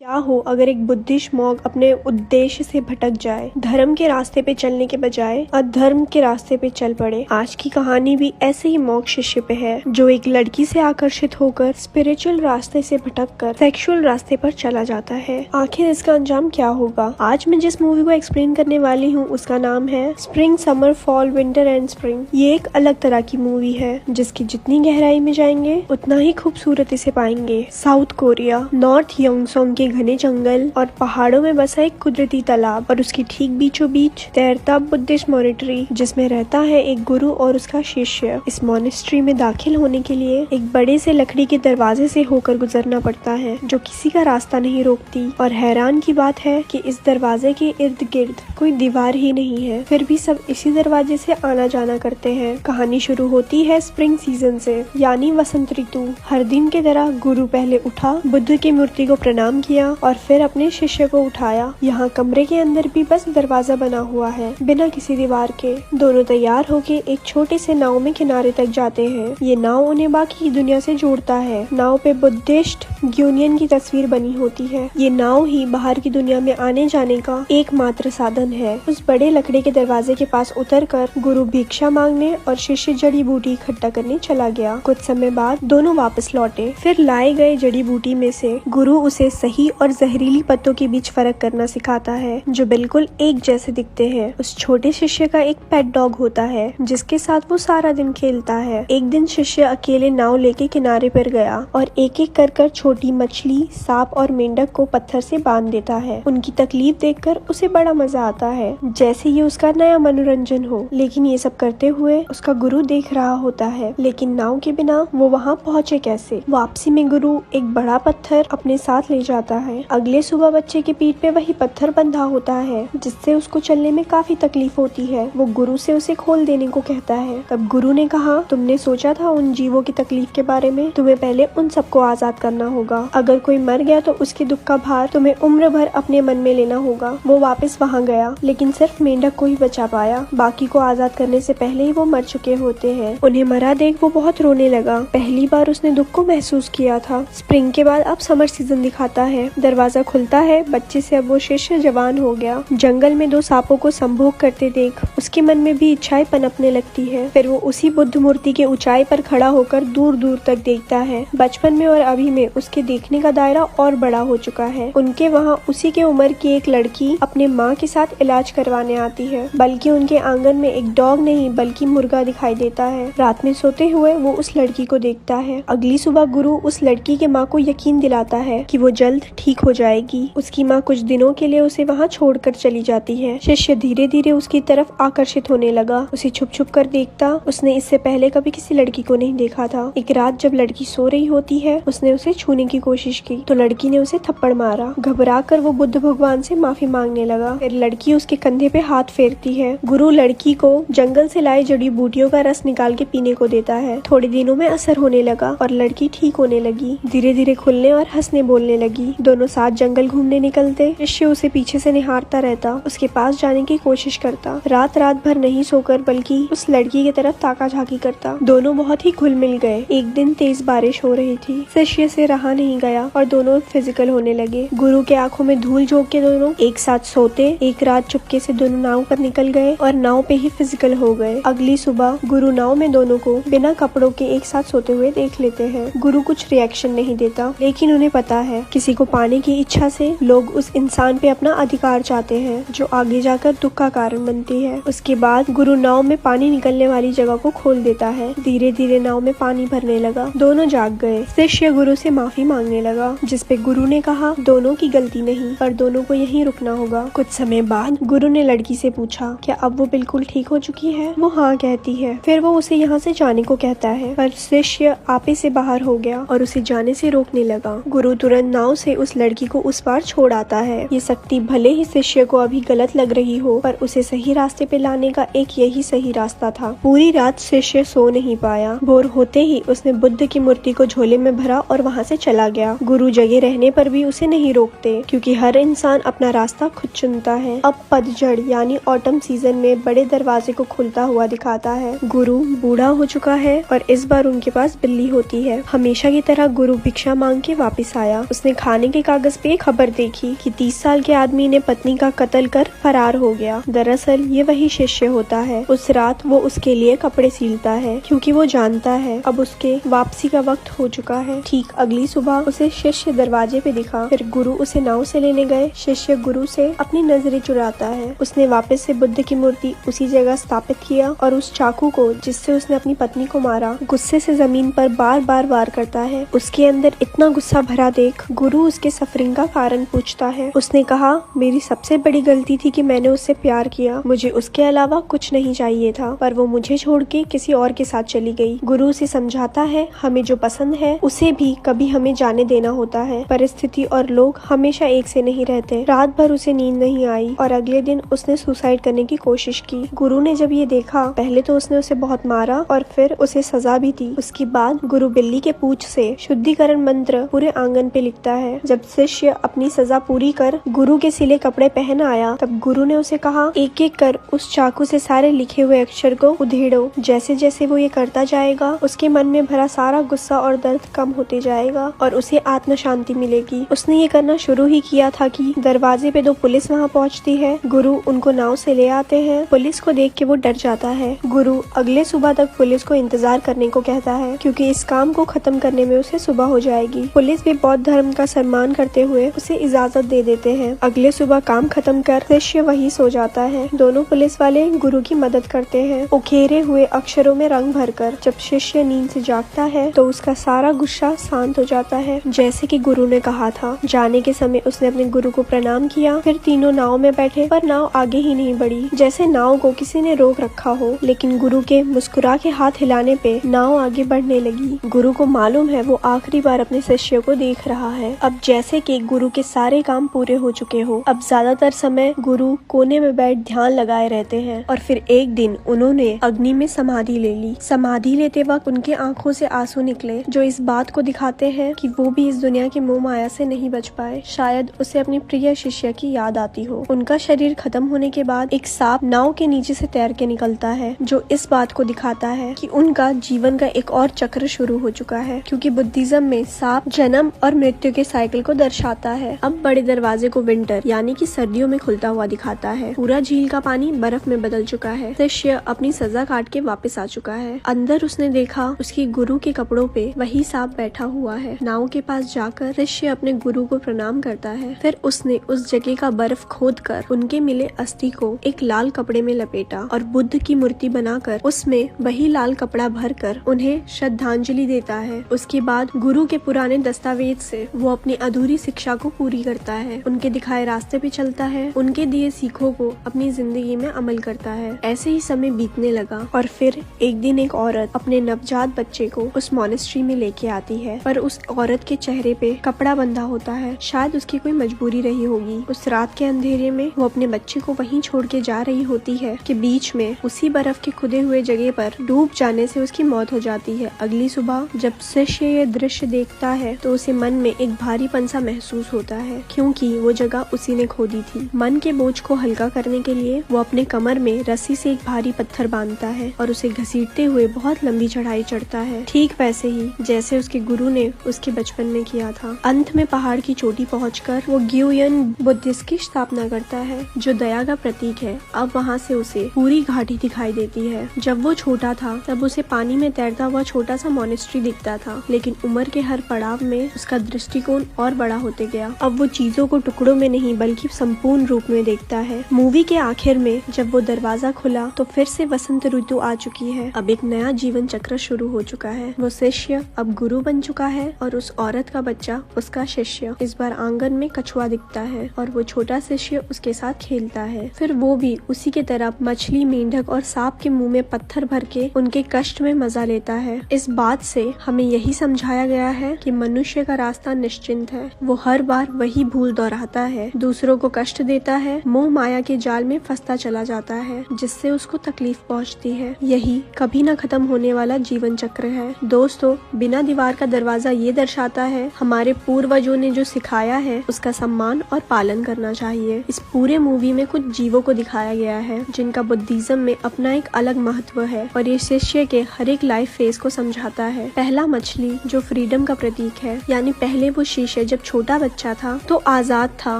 क्या हो अगर एक बुद्धिस्ट मॉन्क अपने उद्देश्य से भटक जाए, धर्म के रास्ते पे चलने के बजाय अधर्म के रास्ते पे चल पड़े। आज की कहानी भी ऐसे ही मॉन्क शिष्य पे है जो एक लड़की से आकर्षित होकर स्पिरिचुअल रास्ते से भटककर सेक्सुअल रास्ते पर चला जाता है। आखिर इसका अंजाम क्या होगा? आज मैं जिस मूवी को एक्सप्लेन करने वाली हूँ उसका नाम है spring summer fall winter and spring. ये एक अलग तरह की मूवी है जिसकी जितनी गहराई में जाएंगे उतना ही खूबसूरती से पाएंगे। साउथ कोरिया, नॉर्थ योंगसोंग के घने जंगल और पहाड़ों में बसा एक कुदरती तालाब और उसकी ठीक बीचों बीच तैरता बुद्धिस्ट मॉनेस्ट्री जिसमें रहता है एक गुरु और उसका शिष्य। इस मॉनेस्ट्री में दाखिल होने के लिए एक बड़े से लकड़ी के दरवाजे से होकर गुजरना पड़ता है जो किसी का रास्ता नहीं रोकती। और हैरान की बात है कि इस दरवाजे के इर्द गिर्द कोई दीवार ही नहीं है, फिर भी सब इसी दरवाजे से आना जाना करते हैं। कहानी शुरू होती है स्प्रिंग सीजन से, यानी वसंत ऋतु। हर दिन की तरह गुरु पहले उठा, बुद्ध की मूर्ति को प्रणाम किया और फिर अपने शिष्य को उठाया। यहाँ कमरे के अंदर भी बस दरवाजा बना हुआ है बिना किसी दीवार के। दोनों तैयार होके एक छोटे से नाव में किनारे तक जाते हैं। ये नाव उन्हें बाकी की दुनिया से जोड़ता है। नाव पे बुद्धिस्ट यूनियन की तस्वीर बनी होती है। ये नाव ही बाहर की दुनिया में आने जाने का एकमात्र साधन है। उस बड़े लकड़ी के दरवाजे के पास उतरकर गुरु भिक्षा मांगने और शिष्य जड़ी बूटी इकट्ठा करने चला गया। कुछ समय बाद दोनों वापस लौटे। फिर लाए गए जड़ी बूटी में से गुरु उसे सही और जहरीली पत्तों के बीच फर्क करना सिखाता है जो बिल्कुल एक जैसे दिखते हैं। उस छोटे शिष्य का एक पेट डॉग होता है जिसके साथ वो सारा दिन खेलता है। एक दिन शिष्य अकेले नाव लेके किनारे पर गया और एक एक कर छोटी मछली, सांप और मेंढक को पत्थर से बांध देता है। उनकी तकलीफ देखकर उसे बड़ा मजा आता है, जैसे ये उसका नया मनोरंजन हो। लेकिन ये सब करते हुए उसका गुरु देख रहा होता है। लेकिन नाव के बिना वो वहाँ पहुँचे कैसे? वापसी में गुरु एक बड़ा पत्थर अपने साथ ले जाता है। अगले सुबह बच्चे के पीठ पे वही पत्थर बंधा होता है जिससे उसको चलने में काफी तकलीफ होती है। वो गुरु से उसे खोल देने को कहता है। तब गुरु ने कहा, तुमने सोचा था उन जीवों की तकलीफ के बारे में? तुम्हें पहले उन सबको आजाद करना होगा। अगर कोई मर गया तो उसके दुख का भार तुम्हें उम्र भर अपने मन में लेना होगा। वो वापस वहाँ गया लेकिन सिर्फ मेंढक को ही बचा पाया। बाकी को आजाद करने से पहले ही वो मर चुके होते हैं। उन्हें मरा देख वो बहुत रोने लगा। पहली बार उसने दुख को महसूस किया था। स्प्रिंग के बाद अब समर सीजन दिखाता है। दरवाजा खुलता है। बच्चे से अब वो शिष्य जवान हो गया। जंगल में दो सांपों को संभोग करते देख उसके मन में भी इच्छाएं पनपने लगती है। फिर वो उसी बुद्ध मूर्ति के ऊंचाई पर खड़ा होकर दूर दूर तक देखता है। बचपन में और अभी में उसके देखने का दायरा और बड़ा हो चुका है। उनके वहाँ उसी के उम्र की एक लड़की अपने माँ के साथ इलाज करवाने आती है, बल्कि उनके आंगन में एक डॉग नहीं बल्कि मुर्गा दिखाई देता है। रात में सोते हुए वो उस लड़की को देखता है। अगली सुबह गुरु उस लड़की के माँ को यकीन दिलाता है कि वो जल्द ठीक हो जाएगी। उसकी माँ कुछ दिनों के लिए उसे वहाँ छोड़कर चली जाती है। शिष्य धीरे धीरे उसकी तरफ आकर्षित होने लगा, उसे छुप छुप कर देखता। उसने इससे पहले कभी किसी लड़की को नहीं देखा था। एक रात जब लड़की सो रही होती है उसने उसे छूने की कोशिश की तो लड़की ने उसे थप्पड़ मारा। घबराकर वो बुद्ध भगवान से माफी मांगने लगा। फिर लड़की उसके कंधे पे हाथ फेरती है। गुरु लड़की को जंगल से लाए जड़ी बूटियों का रस निकाल के पीने को देता है। थोड़े दिनों में असर होने लगा और लड़की ठीक होने लगी। धीरे धीरे खुलने और हंसने बोलने लगी। दोनों साथ जंगल घूमने निकलते। शिष्य उसे पीछे से निहारता रहता, उसके पास जाने की कोशिश करता। रात भर नहीं सोकर बल्कि उस लड़की की तरफ ताका झाकी करता। दोनों बहुत ही घुल मिल गए। एक दिन तेज बारिश हो रही थी। शिष्य से रहा नहीं गया और दोनों फिजिकल होने लगे। गुरु के आंखों में धूल झोंक के दोनों एक साथ सोते। एक रात चुपके से दोनों नाव पर निकल गए और नाव पे ही फिजिकल हो गए। अगली सुबह गुरु नाव में दोनों को बिना कपड़ों के एक साथ सोते हुए देख लेते हैं। गुरु कुछ रिएक्शन नहीं देता, लेकिन उन्हें पता है किसी को पाने की इच्छा से लोग उस इंसान पे अपना अधिकार चाहते हैं जो आगे जाकर दुख का कारण बनती है। उसके बाद गुरु नाव में पानी निकलने वाली जगह को खोल देता है। धीरे धीरे नाव में पानी भरने लगा। दोनों जाग गए। शिष्य गुरु से माफी मांगने लगा, जिसपे गुरु ने कहा दोनों की गलती नहीं पर दोनों को यहीं रुकना होगा। कुछ समय बाद गुरु ने लड़की से पूछा, क्या अब वो बिल्कुल ठीक हो चुकी है? वो हाँ कहती है। फिर वो उसे यहाँ से जाने को कहता है पर शिष्य आपे से बाहर हो गया और उसे जाने से रोकने लगा। गुरु तुरंत नाव से उस लड़की को उस पार छोड़ आता है। ये शक्ति भले ही शिष्य को अभी गलत लग रही हो पर उसे सही रास्ते पे लाने का एक यही सही रास्ता था। पूरी रात शिष्य सो नहीं पाया। भोर होते ही उसने बुद्ध की मूर्ति को झोले में भरा और वहाँ से चला गया। गुरु जगे रहने पर भी उसे नहीं रोकते क्योंकि हर इंसान अपना रास्ता खुद चुनता है। अब पतझड़ यानी ऑटम सीजन में बड़े दरवाजे को खुलता हुआ दिखाता है। गुरु बूढ़ा हो चुका है और इस बार उनके पास बिल्ली होती है। हमेशा की तरह गुरु भिक्षा मांग के वापस आया। उसने खाने के कागज पे खबर देखी कि 30 साल के आदमी ने पत्नी का कत्ल कर फरार हो गया। दरअसल ये वही शिष्य होता है। उस रात वो उसके लिए कपड़े सीलता है क्योंकि वो जानता है अब उसके वापसी का वक्त हो चुका है। ठीक अगली सुबह उसे शिष्य दरवाजे पे दिखा। फिर गुरु उसे नाव से लेने गए। शिष्य गुरु से अपनी नजरें चुराता है। उसने वापस से बुद्ध की मूर्ति उसी जगह स्थापित किया और उस चाकू को जिससे उसने अपनी पत्नी को मारा गुस्से से जमीन पर बार बार वार करता है। उसके अंदर इतना गुस्सा भरा देख गुरु उसके सफरिंग का कारण पूछता है। उसने कहा, मेरी सबसे बड़ी गलती थी कि मैंने उससे प्यार किया। मुझे उसके अलावा कुछ नहीं चाहिए था, पर वो मुझे छोड़ के किसी और के साथ चली गई। गुरु उसे समझाता है, हमें जो पसंद है उसे भी कभी हमें जाने देना होता है। परिस्थिति और लोग हमेशा एक से नहीं रहते। रात भर उसे नींद नहीं आई और अगले दिन उसने सुसाइड करने की कोशिश की। गुरु ने जब ये देखा, पहले तो उसने उसे बहुत मारा और फिर उसे सजा भी दी। उसके बाद गुरु बिल्ली के पूंछ से शुद्धिकरण मंत्र पूरे आंगन पे लिखता है। जब शिष्य अपनी सजा पूरी कर गुरु के सिले कपड़े पहन आया, तब गुरु ने उसे कहा, एक एक कर उस चाकू से सारे लिखे हुए अक्षर को उधेड़ो। जैसे जैसे वो ये करता जाएगा, उसके मन में भरा सारा गुस्सा और दर्द कम होते जाएगा और उसे आत्म शांति मिलेगी। उसने ये करना शुरू ही किया था कि दरवाजे पे 2 पुलिस वहाँ पहुँचती है। गुरु उनको नाव से ले आते हैं। पुलिस को देख के वो डर जाता है। गुरु अगले सुबह तक पुलिस को इंतजार करने को कहता है क्योंकि इस काम को खत्म करने में उसे सुबह हो जाएगी। पुलिस भी बौद्ध धर्म का सम्मान करते हुए उसे इजाजत दे देते हैं। अगले सुबह काम खत्म कर शिष्य वही सो जाता है। दोनों पुलिस वाले गुरु की मदद करते हैं उकेरे हुए अक्षरों में रंग भरकर। जब शिष्य नींद से जागता है तो उसका सारा गुस्सा शांत हो जाता है, जैसे कि गुरु ने कहा था। जाने के समय उसने अपने गुरु को प्रणाम किया। फिर तीनों नाव में बैठे, पर नाव आगे ही नहीं बढ़ी, जैसे नाव को किसी ने रोक रखा हो। लेकिन गुरु के मुस्कुरा के हाथ हिलाने पे नाव आगे बढ़ने लगी। गुरु को मालूम है वो आखिरी बार अपने शिष्य को देख रहा है। अब जैसे कि गुरु के सारे काम पूरे हो चुके हो, अब ज्यादातर समय गुरु कोने में बैठ ध्यान लगाए रहते हैं। और फिर एक दिन उन्होंने अग्नि में समाधि ले ली। समाधि लेते वक्त उनके आंखों से आंसू निकले, जो इस बात को दिखाते हैं कि वो भी इस दुनिया की मोह माया से नहीं बच पाए। शायद उसे अपने प्रिय शिष्य की याद आती हो। उनका शरीर खत्म होने के बाद एक सांप नाव के नीचे से तैर के निकलता है, जो इस बात को दिखाता है कि उनका जीवन का एक और चक्र शुरू हो चुका है, क्योंकि बुद्धिज्म में सांप जन्म और मृत्यु के साइकिल को दर्शाता है। अब बड़े दरवाजे को विंटर यानी कि सर्दियों में खुलता हुआ दिखाता है। पूरा झील का पानी बर्फ में बदल चुका है। शिष्य अपनी सजा काट के वापस आ चुका है। अंदर उसने देखा उसकी गुरु के कपड़ों पे वही सांप बैठा हुआ है। नाव के पास जाकर शिष्य अपने गुरु को प्रणाम करता है। फिर उसने उस जगह का बर्फ खोद कर उनके मिले अस्थि को एक लाल कपड़े में लपेटा और बुद्ध की मूर्ति बनाकर उसमें वही लाल कपड़ा भर कर उन्हें श्रद्धांजलि देता है। उसके बाद गुरु के पुराने दस्तावेज से वो अपनी अधूरी शिक्षा को पूरी करता है। उनके दिखाए रास्ते पे चलता है। उनके दिए सीखों को अपनी जिंदगी में अमल करता है। ऐसे ही समय बीतने लगा और फिर एक दिन एक औरत अपने नवजात बच्चे को उस मॉनेस्ट्री में लेके आती है, पर उस औरत के चेहरे पे कपड़ा बंधा होता है। शायद उसकी कोई मजबूरी रही होगी। उस रात के अंधेरे में वो अपने बच्चे को वहीं छोड़ के जा रही होती है कि बीच में उसी बर्फ के खुदे हुए जगह पर डूब जाने से उसकी मौत हो जाती है। अगली सुबह जब शिष्य ये दृश्य देखता है तो उसे मन में एक भारीपन सा महसूस होता है, क्योंकि वो जगह उसी ने खोदी थी। मन के बोझ को हल्का करने के लिए वो अपने कमर में रस्सी से एक भारी पत्थर बांधता है और उसे घसीटते हुए बहुत लंबी चढ़ाई चढ़ता है, ठीक वैसे ही जैसे उसके गुरु ने उसके बचपन में किया था। अंत में पहाड़ की चोटी पहुंचकर वो ग्युयन बुद्धिस्ट की स्थापना करता है, जो दया का प्रतीक है। अब वहाँ से उसे पूरी घाटी दिखाई देती है। जब वो छोटा था तब उसे पानी में तैरता हुआ छोटा सा मॉनेस्ट्री दिखता था, लेकिन उम्र के हर पड़ाव में उसका दृष्टिकोण और बड़ा होते गया। अब वो चीजों को टुकड़ों में नहीं बल्कि संपूर्ण रूप में देखता है। मूवी के आखिर में जब वो दरवाजा खुला तो फिर से वसंत ऋतु आ चुकी है। अब एक नया जीवन चक्र शुरू हो चुका है। वो शिष्य अब गुरु बन चुका है और उस औरत का बच्चा उसका शिष्य। इस बार आंगन में कछुआ दिखता है और वो छोटा शिष्य उसके साथ खेलता है। फिर वो भी उसी के तरह मछली, मेंढक और सांप के मुंह में पत्थर भर के उनके कष्ट में मजा लेता है। इस बात से हमें यही समझाया गया है कि मनुष्य का रास्ता निश्चिंत है। वो हर बार वही भूल दोहराता है, दूसरों को कष्ट देता है, मोह माया के जाल में फंसता चला जाता है, जिससे उसको तकलीफ पहुंचती है। यही कभी न खत्म होने वाला जीवन चक्र है। दोस्तों, बिना दीवार का दरवाजा ये दर्शाता है हमारे पूर्वजों ने जो सिखाया है उसका सम्मान और पालन करना चाहिए। इस पूरे मूवी में कुछ जीवों को दिखाया गया है जिनका बुद्धिज्म में अपना एक अलग महत्व है और ये शिष्य के हर एक लाइफ फेज को समझाता है। पहला मछली, जो फ्रीडम का प्रतीक है, यानी पहले वो शिष्य शिष्य जब छोटा बच्चा था तो आजाद था,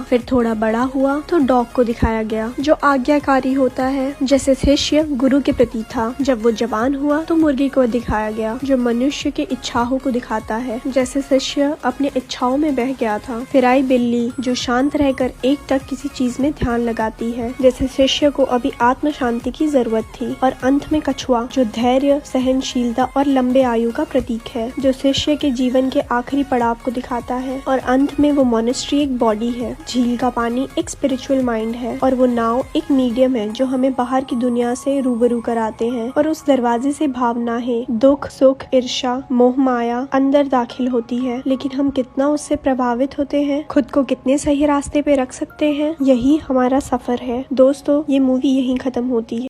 फिर थोड़ा बड़ा हुआ तो डॉग को दिखाया गया जो आज्ञाकारी होता है। जैसे शिष्य गुरु के प्रति था, जब वो जवान हुआ तो मुर्गी को दिखाया गया जो मनुष्य के इच्छाओं को दिखाता है। जैसे शिष्य अपने इच्छाओं में बह गया था, फिर आई बिल्ली जो शांत रहकर एक टक किसी चीज में ध्यान लगाती है। जैसे शिष्य को अभी आत्म शांति की जरूरत थी, और अंत में कछुआ जो धैर्य, सहनशीलता और लंबे आयु का प्रतीक है, जो शिष्य के जीवन के आखिरी पड़ाव को दिखाता है। और अंत में वो मोनेस्ट्री एक बॉडी है, झील का पानी एक स्पिरिचुअल माइंड है, और वो नाव एक मीडियम है जो हमें बाहर की दुनिया से रूबरू कराते हैं। और उस दरवाजे से भावनाएं, दुख, सुख, ईर्ष्या, मोह, माया अंदर दाखिल होती है, लेकिन हम कितना उससे प्रभावित होते हैं, खुद को कितने सही रास्ते पे रख सकते हैं, यही हमारा सफर है। दोस्तों, ये मूवी यहीं खत्म होती है।